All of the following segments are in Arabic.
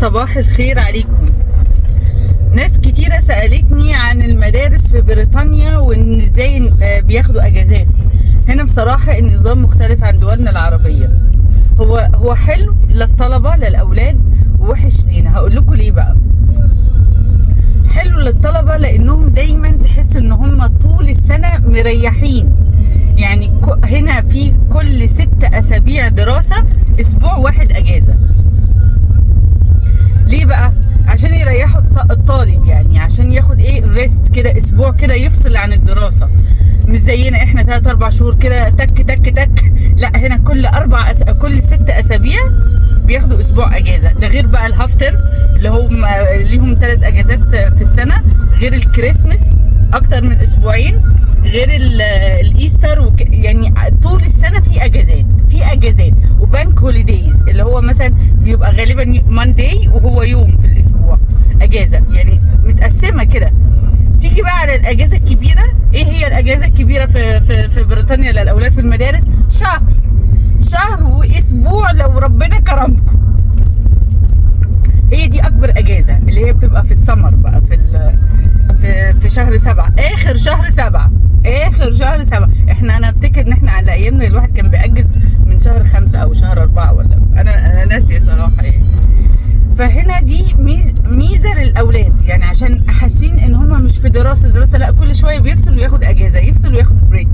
صباح الخير عليكم. ناس كتيرة سألتني عن المدارس في بريطانيا وان ازاي بياخدوا اجازات. هنا بصراحة النظام مختلف عن دولنا العربية. هو حلو للطلبة للأولاد ووحش لينا. هقول لكم ليه بقى. حلو للطلبة لانهم دايما تحس ان هم طول السنة مريحين. يعني هنا في كل 6 أسابيع دراسة اسبوع واحد اجازة. ليه بقى؟ عشان يريحوا الطالب، يعني عشان ياخد ريست كده، اسبوع كده يفصل عن الدراسة. مش زينا احنا 3-4 شهور كده تك تك تك. لا، هنا كل 6 أسابيع بياخدوا اسبوع اجازة. ده غير بقى الهافتر اللي هم ليهم 3 اجازات في السنة، غير الكريسماس اكتر من اسبوعين، غير الايستر يعني طول السنة في اجازات وبانك هوليديز اللي هو مثلا بيبقى غالبا مانداي وهو يوم في الاسبوع اجازة، يعني متقسمة كده. تيجي بقى على الاجازة الكبيرة. ايه هي الاجازة الكبيرة في بريطانيا للاولاد في المدارس؟ شهر واسبوع لو ربنا كرمكم. هي دي اكبر اجازة اللي هي بتبقى في السمر بقى، في شهر 7، اخر شهر 7. انا افتكر ان احنا على ايامنا الواحد كان بيأجز من شهر 5 او شهر 4 ولا انا ناسيه صراحة يعني. فهنا دي ميزة للاولاد، يعني عشان حاسين ان هم مش في دراسة لا، كل شوية بيفصل وياخد اجازة، يفصل وياخد بريك.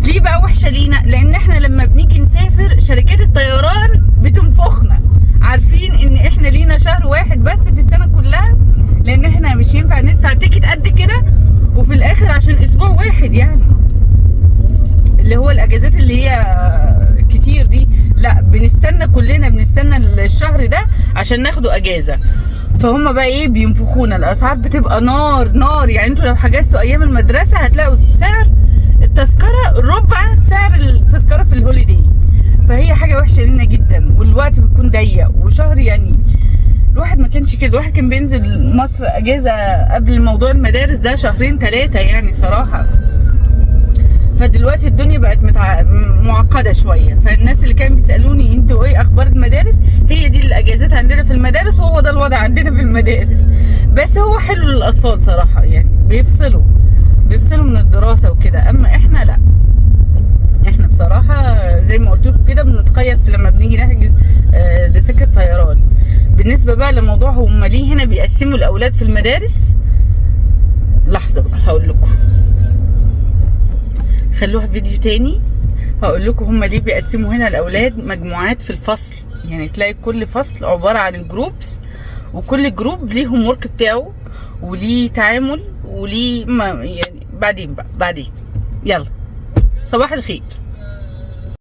ليه بقى وحشة لينا؟ لان احنا لما بنيجي نسافر شركات الطيران بتنفخنا. عارفين ان احنا لينا شهر واحد بس في السنة كلها، لان احنا مش ينفع ندفع تيكت قد كده وفي الاخر عشان اسبوع واحد، يعني اللي هو الاجازات اللي هي كتير دي. لا، كلنا بنستنى الشهر ده عشان ناخده اجازة. فهم بقى بينفخونا. الاسعار بتبقى نار. يعني انتوا لو حجزتوا ايام المدرسة هتلاقوا سعر التذكرة ربع سعر التذكرة في الهوليدي. فهي حاجة وحشة لنا جدا، والوقت بيكون ضيق. وشهر يعني الواحد ما كانش كده، الواحد كان بينزل مصر اجازة قبل موضوع المدارس ده 2-3 يعني صراحة. فدلوقتي الدنيا بقت معقدة شوية. فالناس اللي كانوا بيسألوني انتوا ايه اخبار المدارس، هي دي الاجازات عندنا في المدارس، وهو ده الوضع عندنا في المدارس. بس هو حلو للاطفال صراحة، يعني بيفصلوا من الدراسة وكده. اما احنا لا، احنا بصراحة زي ما قلت لكم كده بنتقيد لما بنيجي نحجز تذاكر طيران. بالنسبة بقى لموضوع هم ليه هنا بيقسموا الاولاد في المدارس، لحظة بقى هقول لكم، خلوها فيديو تاني. هقول لكم هم ليه بيقسموا هنا الاولاد مجموعات في الفصل. يعني تلاقي كل فصل عبارة عن جروبس، وكل جروب ليه هوم ورك بتاعه وليه تعامل وليه يعني بعدين يلا صباح الخير.